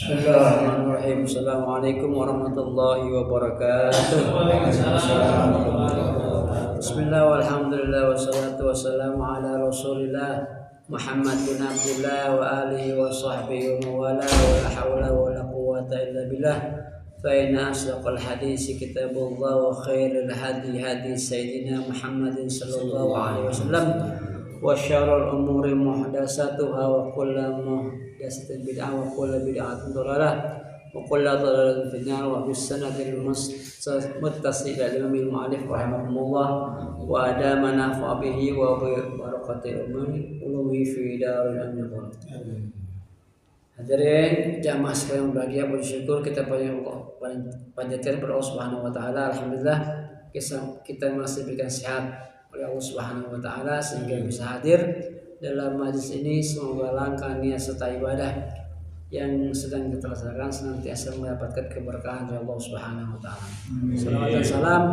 Bismillahirrahmanirrahim. Assalamualaikum warahmatullahi wabarakatuh. Bismillah walhamdulillah wassalatu wassalamu ala rasulillah Muhammad bin Abdullah wa alihi wa sahbihi wa wala wa la hawla wa la quwwata illa billah. Fa inna asdaqal hadisi kitabullah wa khairul hadi hadi sayyidina Muhammadin sallallahu alaihi wasallam wa syarrul umuri muhdatsatuha wa kullu muhdatsatin bid'ah wa kullu bid'atin dhalalah wa kullu dhalalatin finnar wa bis sanadil muttasil ila imamil mu'allif rahimahumullah wa adamana fa bihi wa bi barakatil ummi fi daril amin. Hadirin jamaah sekalian berbahagia, puji syukur kita panjatkan kepada Allah Subhanahu wa taala. Alhamdulillah kita masih diberikan sehat oleh Allah Subhanahu wa taala sehingga bisa hadir dalam majlis ini. Semoga langkah niat serta ibadah yang sedang kita laksanakan senantiasa mendapatkan keberkahan dari Allah Subhanahu wa taala. Salawat dan salam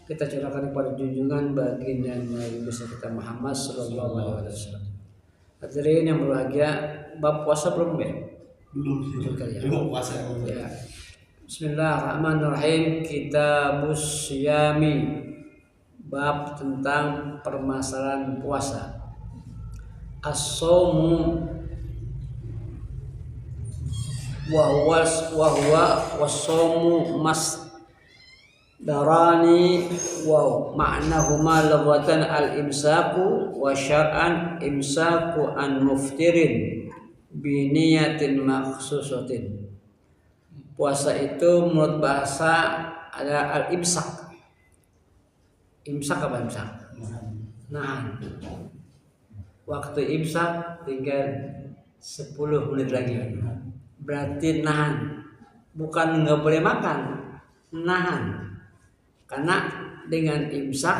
kita curahkan kepada junjungan baginda Nabi besar kita Muhammad sallallahu alaihi wasallam. Hadirin yang berbahagia, bab puasa belum ya? Belum puasa ya. Bismillahirrahmanirrahim. Kitabus Syami, bab tentang permasalahan puasa. As-shaumu wa huwa was-shaumu masdarani wa ma'nahuma lughatan al-imsaku wa syar'an imsaku an muftirin bi niyatin makhsusatin. Puasa itu menurut bahasa ada al-imsak. Imsak apa imsak? Nahan. Waktu imsak tinggal 10 menit lagi. Berarti nahan. Bukan nggak boleh makan, nahan. Karena dengan imsak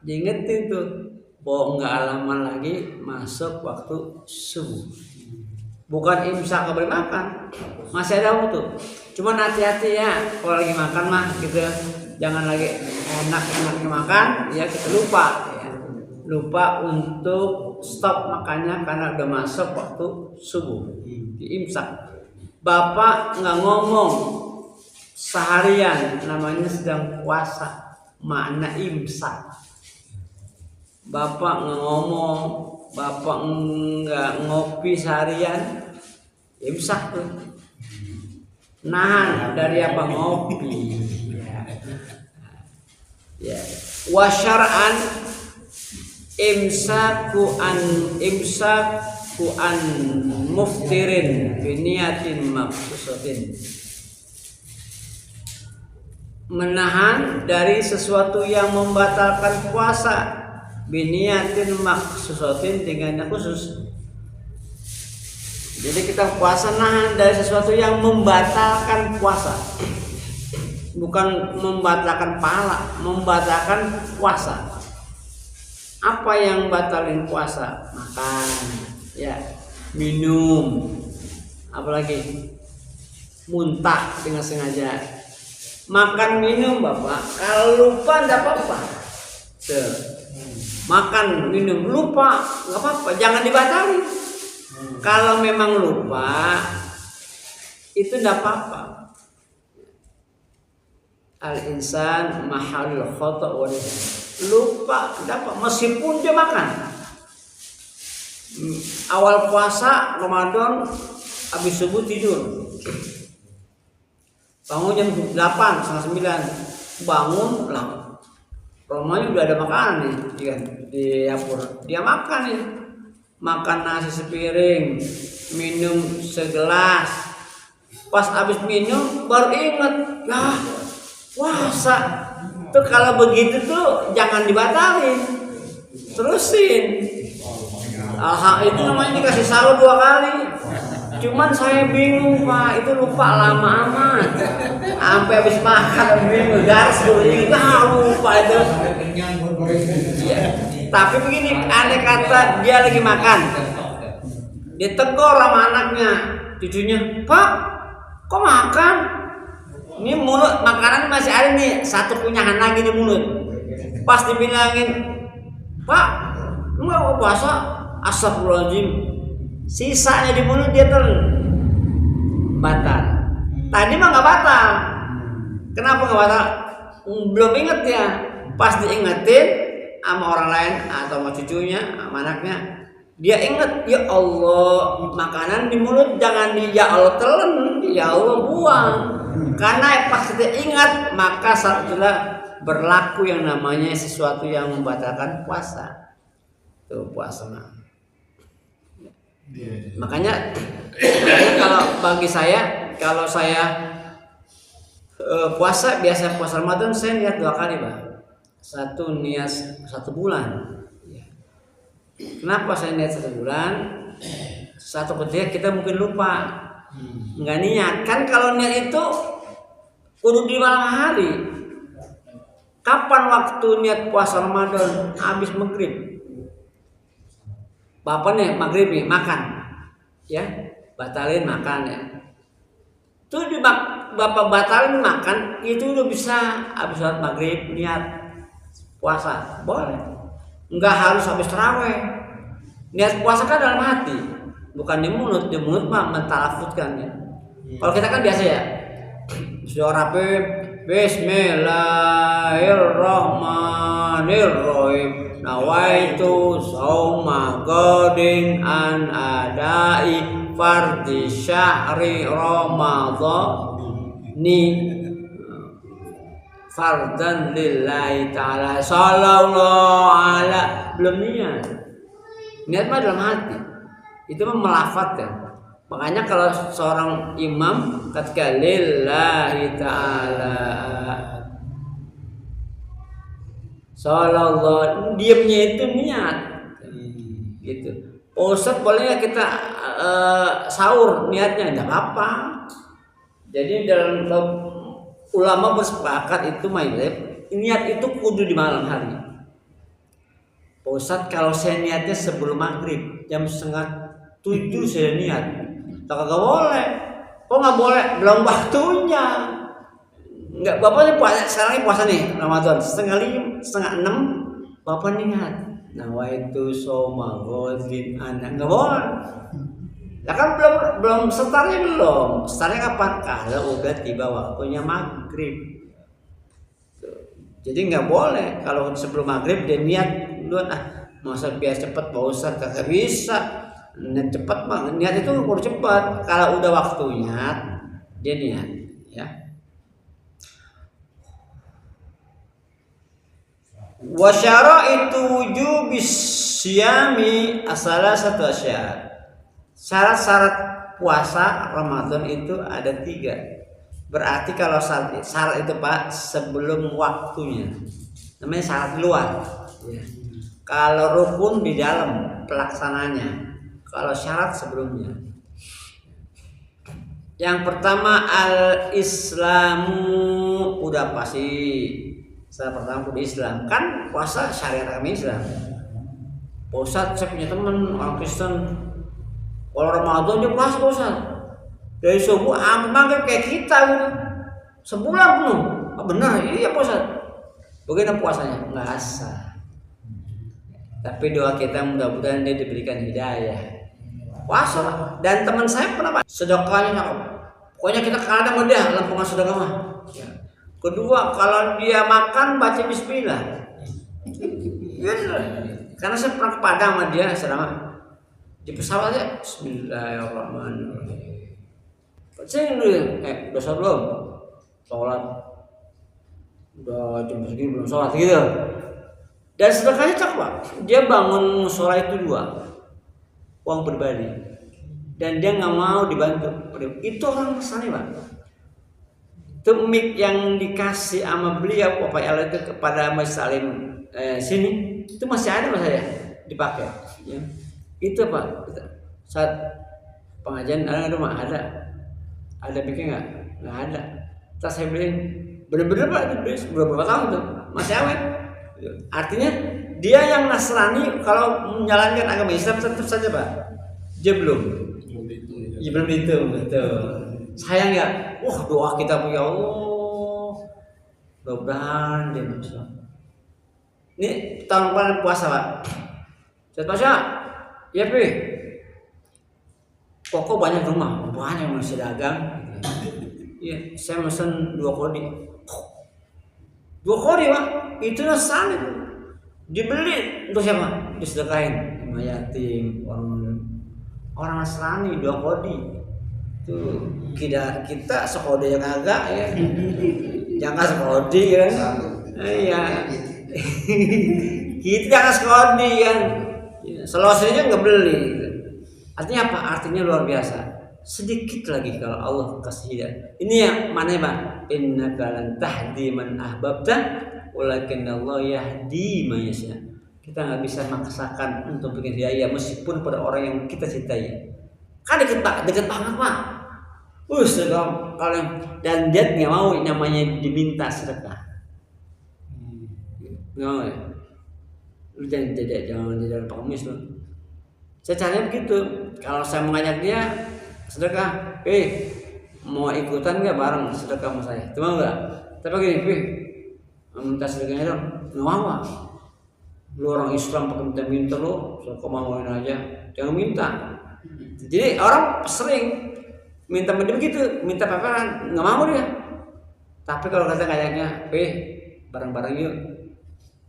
diingetin tuh bahwa nggak lama lagi masuk waktu subuh. Bukan imsak nggak boleh makan, masih ada waktu. Cuman hati-hati ya kalau lagi makan mah gitu. Jangan lagi enak-enaknya makan, ya kita lupa untuk stop makannya karena udah masuk waktu subuh di imsak. Bapak nggak ngomong seharian, namanya sedang puasa, makna imsak. Bapak nggak ngomong, bapak nggak ngopi seharian, imsak tuh. Nahan dari apa? Ngopi. Ya. Wa syar'an imsaku an muftirin bi niyatin makhsusatin. Menahan dari sesuatu yang membatalkan puasa bi niyatin makhsusatin dengan khusus. Jadi kita puasa nahan dari sesuatu yang membatalkan puasa. Bukan membatalkan pahala, membatalkan puasa. Apa yang batalin puasa? Makan, ya, minum, apalagi muntah dengan sengaja. Makan minum bapak, kalau lupa tidak apa-apa. Makan minum lupa nggak apa-apa, jangan dibatalin. Kalau memang lupa itu tidak apa-apa. Al-insan mahalul khata' wa lupa dapat meskipun dia makan. Awal puasa Ramadan habis subuh tidur. Bangun jam 8, setengah 9. Bangun lah. Rumahnya udah ada makanan nih di dapur. Dia makan nih. Makan nasi sepiring, minum segelas. Pas habis minum baru ingat, ya puasa tuh kalau begitu tuh jangan dibatalin, terusin. Itu namanya dikasih sahur 2 kali. Cuman saya bingung pak, itu lupa lama amat. Sampai habis makan bingung, garis dulu lupa itu. Ya. Tapi begini, aneh kata dia lagi makan, ditegur sama anaknya, cucunya, Pak, kok makan? Ini mulut makanan masih ada nih, 1 kunyahan lagi di mulut. Pas dibilangin, Pak, lu nggak mau puasa? Astagfirullahaladzim. Sisanya di mulut dia batal. Tadi mah nggak batal. Kenapa nggak batal? Belum inget ya. Pas diingetin sama orang lain atau sama cucunya, sama anaknya, dia inget, ya Allah, makanan di mulut jangan ya Allah telan, ya Allah buang. Karena pas kita ingat, maka setelah berlaku yang namanya sesuatu yang membatalkan puasa. Tuh puasa mah. Makanya kalau bagi saya, kalau saya puasa, biasa puasa Ramadan saya niat 2 kali, Pak. Satu niat 1 bulan. Kenapa saya niat 1 bulan? Satu ketika kita mungkin lupa, nggak niat. Kan kalau niat itu kudu di malam hari. Kapan waktu niat puasa Ramadan? Habis maghrib. Bapak nih maghrib nih makan, ya batalin makan ya. Tuh di bapak batalin makan itu udah bisa habis sholat maghrib niat puasa boleh. Nggak harus habis taraweh. Niat puasa kan dalam hati, bukan di mulut. Di mulut mah mentalafutkan ya. Kalau kita kan biasa ya, sudah rapi, Bismillahirrahmanirrahim. Nawaitu sauma godin an adai fardhi syahri ramadhani fardan lillahi ta'ala sallallahu ala. Belum niat mah dalam hati, itu mah melafadzkan. Makanya kalau seorang imam ketika lillahi ta'ala sallallahu, diamnya itu niat gitu. Ustaz boleh nggak kita sahur niatnya? Enggak apa-apa. Jadi dalam ulama bersepakat itu niat itu kudu di malam hari. Ustaz kalau saya niatnya sebelum maghrib jam 6:30 saya niat, tak kagak boleh. Kok nggak boleh? Belum waktunya. Enggak, bapaknya puasa sekarang ini puasa nih Ramadan 5:30, 5:30 bapak niat. Nawaitu soma godin anak, nggak boleh. Ya kan belum setarnya belum. Setarnya kapan? Kalau udah tiba waktunya maghrib. Jadi nggak boleh kalau sebelum maghrib dia niat duluan, masa biar cepet Pak Ustaz, kagak bisa. Niat cepet banget, niat itu udah cepet. Kalau udah waktunya dia niat, ya. Wa syaraitu wujubis syiyami salasatu asya. Syarat-syarat puasa Ramadan itu ada 3. Berarti kalau syarat itu Pak sebelum waktunya, namanya syarat luar. Ya. Kalau rukun di dalam pelaksananya, kalau syarat sebelumnya. Yang pertama al-Islamu, udah pasti. Syarat pertama kudu Islam. Kan puasa syariat kami Islam. Ustaz, saya punya teman orang Kristen. Kalau Ramadan dia puasa Ustaz. Dari subuh sampai maghrib kayak kita gitu. Sebulan penuh. Benar, iya Ustaz. Bagaimana puasanya? Nggak sah. Tapi doa kita mudah-mudahan dia diberikan hidayah. Puasa. Dan teman saya pernah sedekahnya cakep. Pokoknya kita kadang udah lempungan sedekah mah. Kedua, kalau dia makan baca bismillah. Karena saya pernah ke Padang sama dia selama di pesawatnya bismillahirrahmanirrahim. Saya udah sholat belum? Sholat. Udah jam segini belum sholat gitu. Dan sedekahnya cakep Pak. Dia bangun sholat itu 2. Uang pribadi. Dan dia nggak mau dibantu. Itu orang kesana Pak. Itu mic yang dikasih sama beliau Bapak Allah itu kepada Mas Salim sini itu masih ada Mas saya dipakai ya. Itu Pak saat pengajian ada rumah ada bikin nggak ada. Terus saya beliin bener-bener Pak itu beli berapa tahun tuh masih awet. Artinya dia yang Nasrani kalau menjalankan agama Islam tetap saja Pak dia belum itu betul. Sayang ya, doa kita ya Allah, mudah-mudahan dia bisa. Ini tahun kemarin puasa Pak. Saya puasa, ya Pi. Kok banyak rumah, banyak masih dagang. Iya, saya mesen 2 kodi. 2 kodi Pak, itu nasan itu. Dibeli untuk siapa? Disedekahin sama yatim, orang Nasrani 2 kodi. Tuh kita sekode yang agak ya. Jangan sekode kan. Iya. Kita jangan sekode kan. Selesainya nggak beli. Artinya apa? Artinya luar biasa. Sedikit lagi kalau Allah kasih hidayah. Ini yang mana Pak? Innaka lan tahdi man ahbabta walakinallahu yahdi man yasha. Kita nggak bisa maksakan untuk bikin hidayah meskipun pada orang yang kita cintai. Kan deket banget Pak. Sedekah kalian dan dia nggak mau namanya diminta sedekah. Nggak mau ya. Lu jangan pengemis lu. Saya caranya begitu. Kalau saya mengajak dia sedekah, mau ikutan nggak bareng sedekah sama saya? Itu mau nggak? Tapi gini, minta sedekahnya dong. Nggak mau. Lu orang Islam pakai minta lu, kok mauin aja. Jangan minta. Jadi orang sering minta begitu, minta paparan, nggak mau dia. Tapi kalau kata ngajaknya, bareng-bareng yuk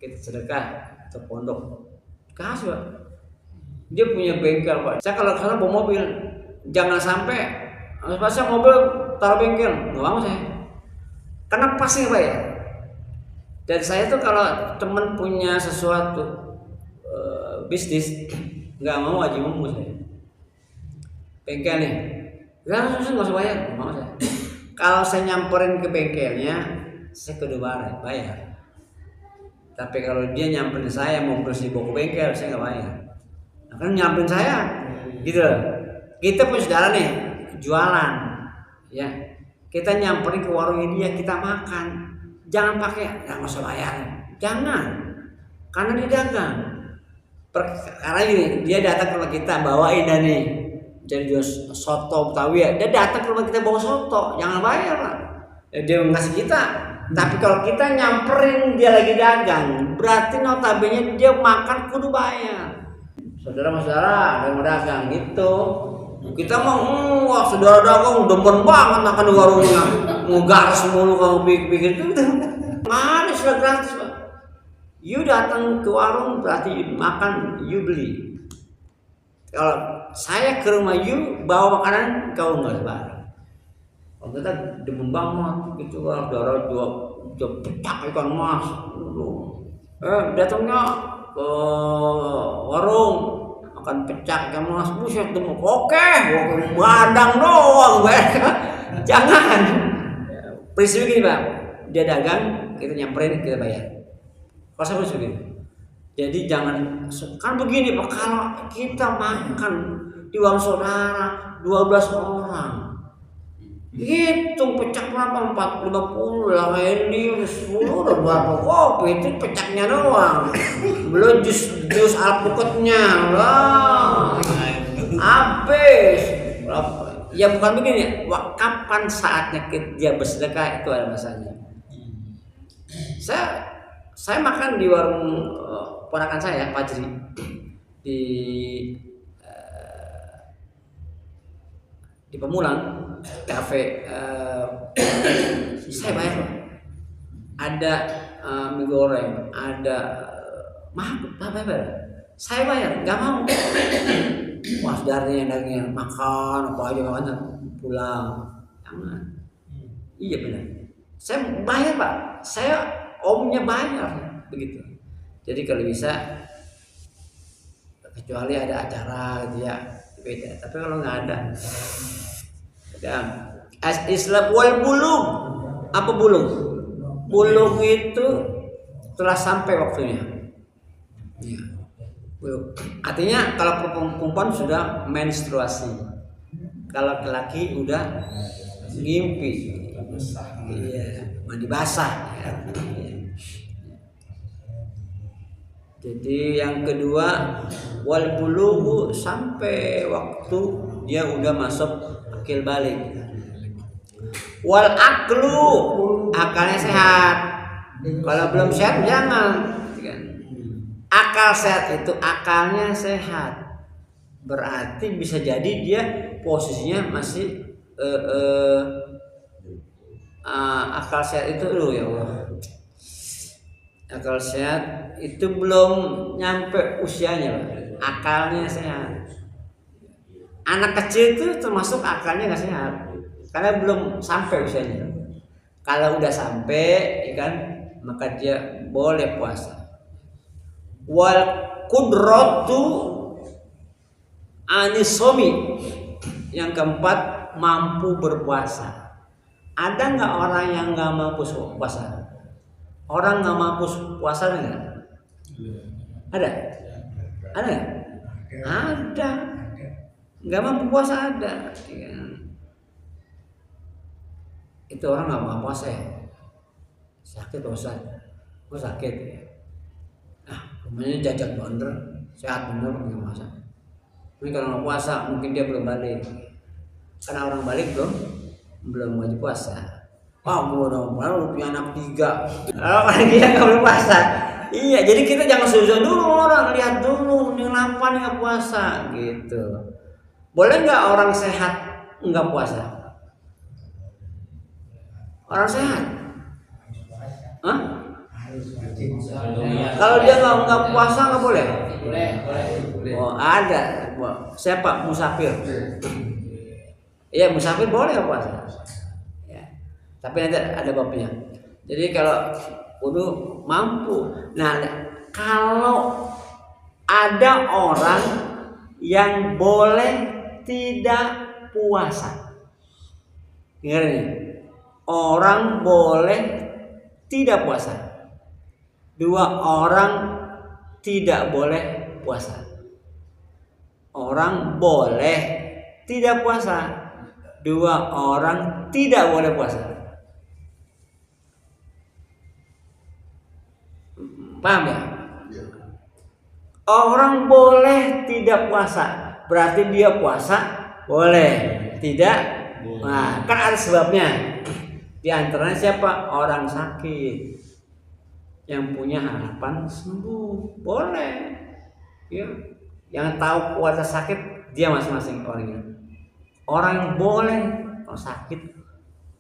kita sedekah ke pondok, kasih Pak. Dia punya bengkel Pak. Saya kalau sana bawa mobil, jangan sampai saya mobil taruh bengkel, nggak mau saya. Karena pasti Pak ya. Dan saya tuh kalau teman punya sesuatu bisnis, nggak mau aja ngomong saya. Bengkel nih, nggak usah bayar, nggak mau saya. Kalau saya nyamperin ke bengkelnya, saya kudu bayar. Tapi kalau dia nyamperin saya mau bersih bawa ke bengkel, saya nggak bayar. Nah, kan nyamperin saya, gitu loh. Kita punya saudara nih, jualan, ya. Kita nyamperin ke warungnya dia, kita makan. Jangan pakai, nggak usah bayar. Jangan, karena dia dagang. Karena gini, dia datang ke rumah kita bawain dan nih, jadi jual soto Betawi ya. Dia datang ke rumah kita bawa soto, jangan bayar Pak. Dia ngasih kita. Tapi kalau kita nyamperin dia lagi dagang, berarti notabene dia makan kudu bayar. Saudara-saudara ada yang dagang gitu. Kita mau wah saudara dagang demen banget makan di warungnya. Mau garis mulu kamu pikir itu. Mana sudah gratis Pak. You datang ke warung berarti makan, you beli. Kalau saya ke rumah you bawa makanan kau nggak bayar. Kalau kita demen banget gitu lah, darah jual pecak ikan mas. Datangnya ke warung makan pecak ikan mas, buset demen. Oke, badang doang mereka. Jangan. Prinsip gini Pak, dia dagang, kita nyamperin, kita bayar. Kalau saya prinsip gini. Jadi jangan kan begini Pak, kalau kita makan di warung saudara 12 orang. Hitung pecak berapa? 450 lah ini 10 udah berapa kopi itu pecaknya doang. Belum jus alpukatnya lah. Habis. Ya bukan begini. Kapan saatnya dia bersedekah itu ada masanya. Saya makan di warung ponakan saya Fajri di Pemulang kafe. Saya bayar ada mie goreng, ada bayar. Saya bayar, nggak mau. Wah, saudaranya yang dagingnya makan apa aja makan pulang, jangan. Iya benar. Saya bayar Pak, saya omnya bayar begitu. Jadi kalau bisa, kecuali ada acara gitu ya beda. Tapi kalau nggak ada. Islam wal bulung. Apa bulung? Bulung itu telah sampai waktunya. Ya. Artinya kalau perempuan sudah menstruasi, kalau laki udah ngimpi, iya, mandi basah. Ya. Jadi yang kedua wal bulughu sampai waktu dia udah masuk akil balik. Wal aklu akalnya sehat. Kalau belum sehat jangan. Akal sehat itu akalnya sehat. berarti bisa jadi dia posisinya masih akal sehat itu loh ya Allah. Akal sehat itu belum nyampe usianya, akalnya sehat. Anak kecil itu termasuk akalnya nggak sehat karena belum sampai usianya. Kalau udah sampai, ya kan, maka dia boleh puasa. Wal qudratu anisomi, yang keempat mampu berpuasa. Ada nggak orang yang nggak mampu puasa? Orang nggak mampu puasa nggak? Ada? Ada? Ada. Nggak mampu puasa ada. Ya. Itu orang nggak mampu puasa ya? Sakit Ustaz. Oh sakit ya. Rumahnya jajan bener, sehat bener nggak puasa. Tapi kalau nggak puasa mungkin dia belum balik. Karena orang balik belum wajib puasa. Gua dong, baru punya anak 3. Orang dia nggak boleh puasa. Iya, jadi kita jangan suzon dulu orang, lihat dulu nih kenapa nih nggak puasa gitu. Boleh nggak orang sehat nggak puasa? Orang sehat? Hah? Kalau dia nggak puasa nggak boleh? Boleh. Oh ada. Siapa? Musafir. Iya musafir boleh nggak puasa? Tapi nanti ada babnya. Jadi kalau wudu mampu. Nah, kalau ada orang yang boleh tidak puasa. Ingat nih. Orang boleh tidak puasa. 2 orang tidak boleh puasa. Orang boleh tidak puasa. 2 orang tidak boleh puasa. Paham ya? Orang boleh tidak puasa, berarti dia puasa boleh, tidak? Nah, kan ada sebabnya. Di antaranya siapa? Orang sakit yang punya harapan sembuh, boleh. Ya. Yang tahu puasa sakit dia masing-masing orangnya. Orang yang boleh kalau sakit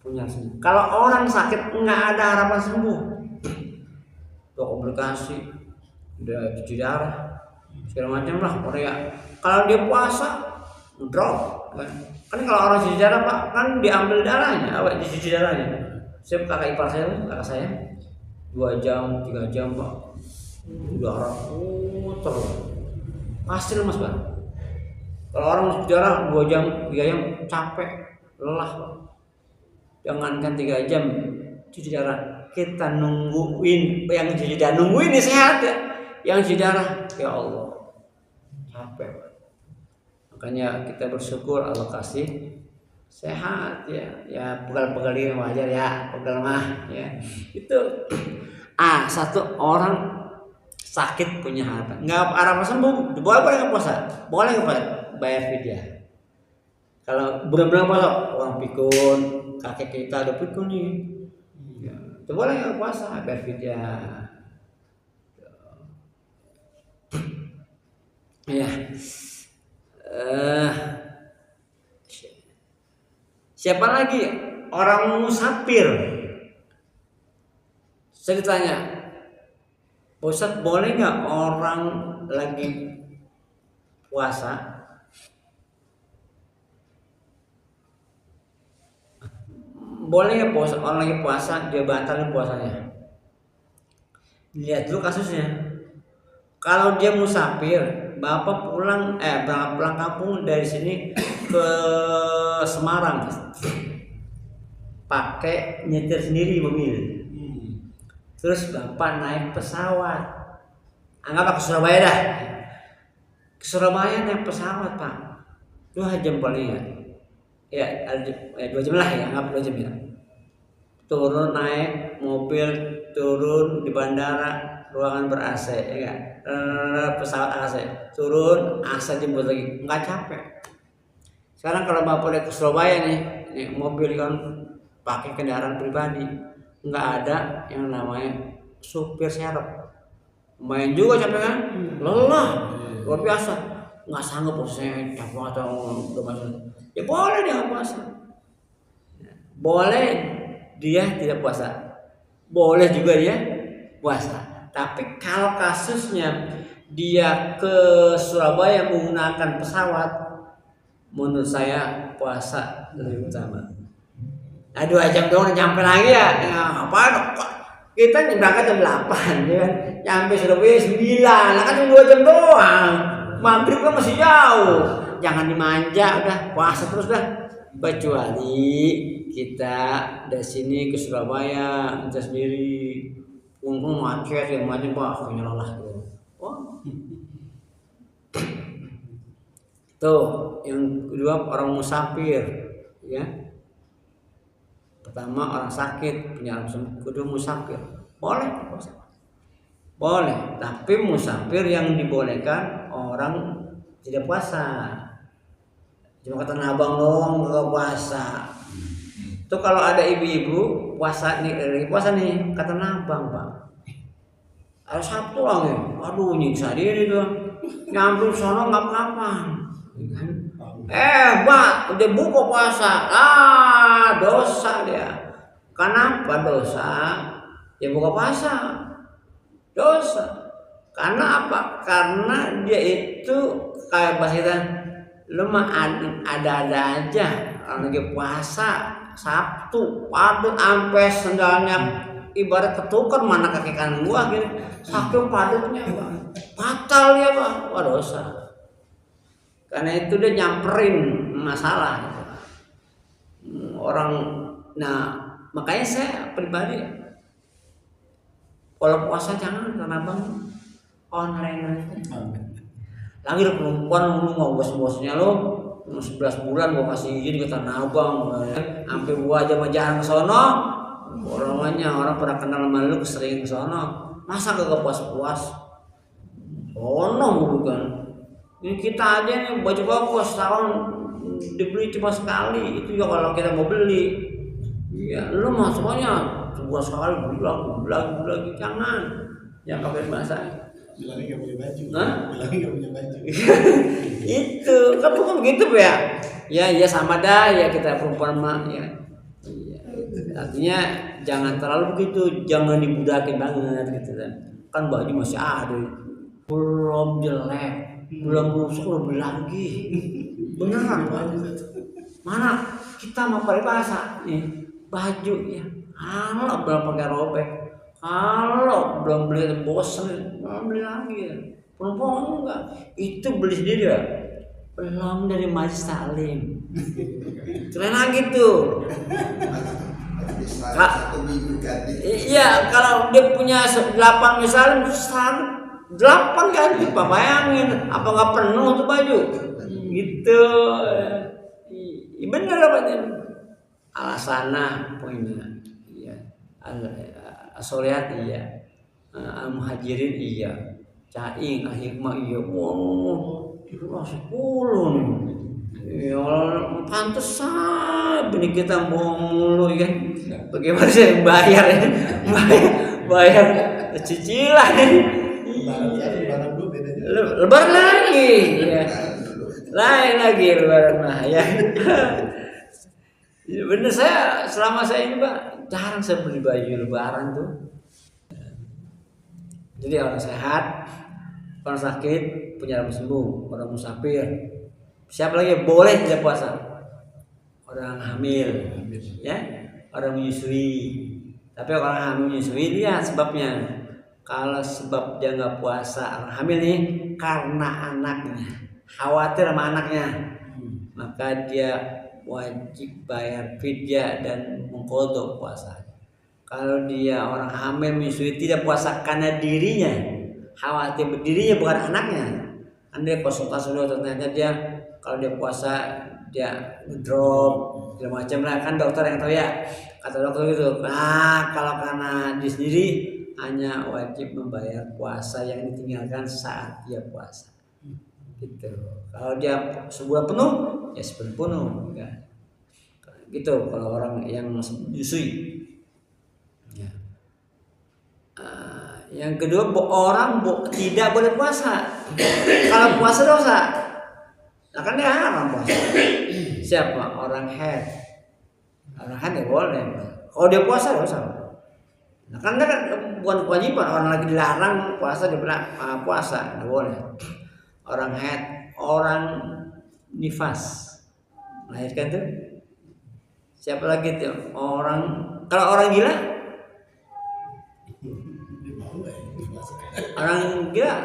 punya sembuh. Kalau orang sakit nggak ada harapan sembuh, komplikasi, udah cuci darah, segala macam lah Korea. Kalau dia puasa, drop. Kan kalau orang cuci darah Pak, kan diambil darahnya, awet dicuci darahnya. Saya kakak ipar saya, kakak saya, 2 jam, 3 jam Pak, darah terus, hasil mas Pak. Kalau orang cuci darah 2 jam, 3 jam, capek, lelah Pak. Jangankan 3 jam cuci darah, kita nungguin yang cuci darah, nungguin ini sehat ya, yang cuci darah ya Allah capek. Makanya kita bersyukur Allah kasih sehat ya pegal-pegalin wajar ya, pegal mah ya itu. Satu orang sakit punya harapan nggak harapan sembuh, boleh nggak puasa, boleh nggak bayar fidyah. Kalau benar-benar puasa orang pikun, kakek kita ada pikun nih ya. Boleh nggak puasa biar fidyah ya. Siapa lagi? Orang musafir. Saya ditanya, Ustaz boleh nggak orang lagi puasa boleh nggak puasa, orang lagi puasa dia batalin puasanya? Lihat dulu kasusnya. Kalau dia musafir, bapak berangkat pulang kampung dari sini ke Semarang, pakai nyetir sendiri mobil. Terus bapak naik pesawat, anggaplah ke Surabaya dah. Ke Surabaya naik pesawat Pak, 2 jam paling ya 2 jam lah ya, anggap 2 jam ya. Turun naik mobil, turun di bandara, ruangan ber-AC ya kan? Pesawat AC, turun AC jemput lagi, nggak capek. Sekarang kalau bapak ke Surabaya nih mobil kan pakai kendaraan pribadi, nggak ada yang namanya supir serep. Main juga capek kan, lelah luar biasa. nggak sanggup saya capek atau udah masuk, ya boleh dia nggak puasa, boleh dia tidak puasa, boleh juga dia puasa. Tapi kalau kasusnya dia ke Surabaya menggunakan pesawat, menurut saya puasa lebih utama. Nah 2 jam doang nyampe lagi ya, apa kita berangkat jam 8 ya kan, nyampe Surabaya 9, lah kan 2 jam doang, maghrib kan masih jauh, jangan dimanja, udah puasa terus dah. Kecuali kita dari sini ke Surabaya kita sendiri, untung macet yang macam kayaknya lelah gitu. Oh. Tuh, yang kedua orang musafir, ya. Pertama orang sakit, penyakit, kedua musafir. Boleh, boleh. Tapi musafir yang dibolehkan orang tidak puasa. Cuma kata abang doang nggak puasa. Tuh kalau ada ibu-ibu puasa nih, kata abang Pak. Ada Sabtu lagi, aduh nyiksa diri tuh, nyampe sono nggak apa-apa. Pak, udah buka puasa, dosa dia. Kenapa dosa? Ya buka puasa, dosa. Karena apa? Karena dia itu kayak bahasa kita, lu mah ada-ada aja. Orang lagi puasa, Sabtu, padat sampai sendalnya ibarat ketukar mana kaki kanan gua gitu. Saking padatnya, Pak. Batal ya, Pak. Wah, dosa. Karena itu dia nyamperin masalah orang. Nah makanya saya pribadi kalau puasa jangan, karena bang online lagi ada perempuan lu nggak bos-bosnya lo 11 bulan gua kasih izin ke Tanah Abang, sampai gua aja mah jarang ke sono, orang pada kenal sama lu sering ke sono, masa kagak puas-puas sono bukan. Ini kita aja nih baju koko setahun dibeli cuma sekali, itu juga kalau kita mau beli. Ya lu mah semuanya sebuah sekali beli lagi, jangan. Yang kabar bahasa bilangnya nggak punya baju. Bilangnya nggak punya baju. Itu kan bukan begitu ya. Ya sama dah ya, kita perempuan mah ya. Iya. Artinya jangan terlalu begitu, jangan dibudakin banget gitu kan. Kan baju masih ada, belum jelek, belum busuk udah beli lagi. Beneran mana kita mau peribahasa nih baju ya, kalau belum pakai robek, kalau belum beli bosan belum beli lagi ya. Perempuan enggak, itu beli sendiri ya, belum dari majelis taklim. Keren lagi tuh. Iya, kalau dia punya 8 misalnya 8 ganti, Pak, bayangin apa nggak penuh tuh baju gitu. Bener apa ini alasana poinnya, iya. As-solihat iya, al-muhajirin iya, caing al-hikmah iya. Wow, itu 10 nih. Ya pantesan benih kita bohong mulu ya. Bagaimana saya bayar ya? bayar cicilan. Lebaran lagi ya. Lain lagi lebaran mah ya. Bener, saya selama saya ini Pak jarang saya beli baju lebaran tuh. Jadi orang sehat, orang sakit, punya orang sembuh, orang musafir, siapa lagi boleh tidak puasa? Orang hamil, ya, orang menyusui. Tapi orang hamil menyusui lihat sebabnya. Kalau sebab dia nggak puasa orang hamil nih karena anaknya, khawatir sama anaknya, maka dia wajib bayar fidyah dan mengqadha puasa. Kalau dia orang hamil menyusui tidak puasa karena dirinya, khawatir dirinya bukan anaknya, kan dia konsultasi dulu, ternyata dia kalau dia puasa dia drop segala macam lah, kan dokter yang tahu ya, kata dokter gitu. Nah kalau karena dia sendiri hanya wajib membayar puasa yang ditinggalkan saat dia puasa gitu. Kalau dia sebulan penuh ya sebulan penuh ya. Gitu kalau orang yang menyusui ya. Yang kedua orang tidak boleh puasa. Kalau puasa dosa. Nah kan dia haram puasa. Siapa? Orang haid. Orang haid ya boleh. Kalau dia puasa dosa. Nah kan dia kan bukan kewajiban, orang lagi dilarang puasa dia bilang puasa, nggak boleh. Orang haid, orang nifas, melahirkan tuh. Siapa lagi tuh? Kalau orang gila, orang gila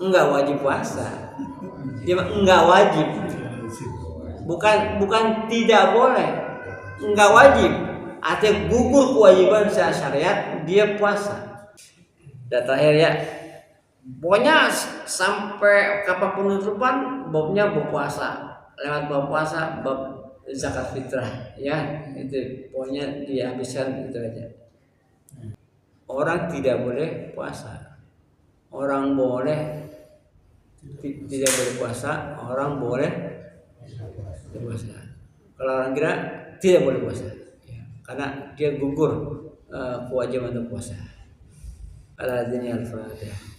enggak wajib puasa. Dia enggak wajib. Bukan tidak boleh. Enggak wajib. Artinya gugur kewajiban secara syariat dia puasa. Dan terakhir ya, pokoknya sampai kapanpun penutupan babnya berpuasa. Lewat bab puasa, bab zakat fitrah, ya itu pokoknya dihabiskan itu aja. Orang tidak boleh puasa, orang boleh tidak boleh puasa, orang boleh puasa. Kalau orang kira tidak boleh puasa, ya, karena dia gugur kewajiban untuk puasa. Al-Adini Al-Fatihah.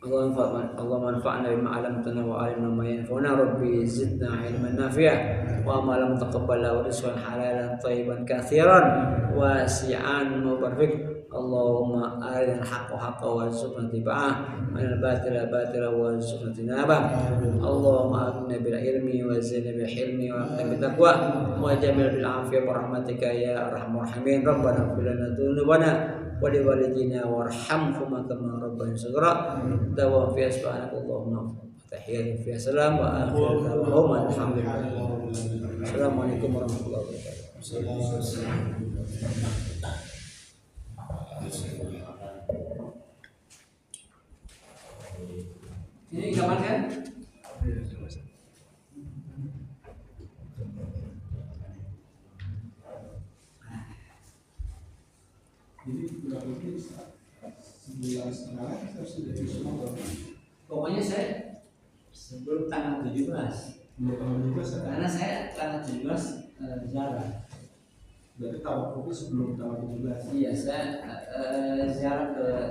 اللهم انفعنا بما علمتنا وعلمنا ما ينفعنا ربي زدنا علما نافعا وعملا متقبلا ورزقا حلالا طيبا كثيرا واسعا مبارك اللهم أرنا الحق حقا وارزقنا اتباعه وأرنا الباطل باطلا وارزقنا اجتنابه اللهم أغننا بالعلم وزدنا بالحلم وأغننا بالتقوى وجمل بالعافية برحمتك يا أرحم الراحمين ربنا اغفر لنا ذنوبنا ولوالدينا وارحمهما كما ربنا صغيرا دوام في سبحانك اللهم تحية فيها سلام وآخر دعواهم الحمد لله. السلام عليكم ورحمة الله وبركاته. Ini kapan kan? Jadi kurang lebih 9,5 kita sudah semua. Pokoknya saya sebelum tanggal 17. Karena saya tanggal 17 ziarah. Berarti tawaf kopi sebelum tanggal 17. Iya, saya ziarah ke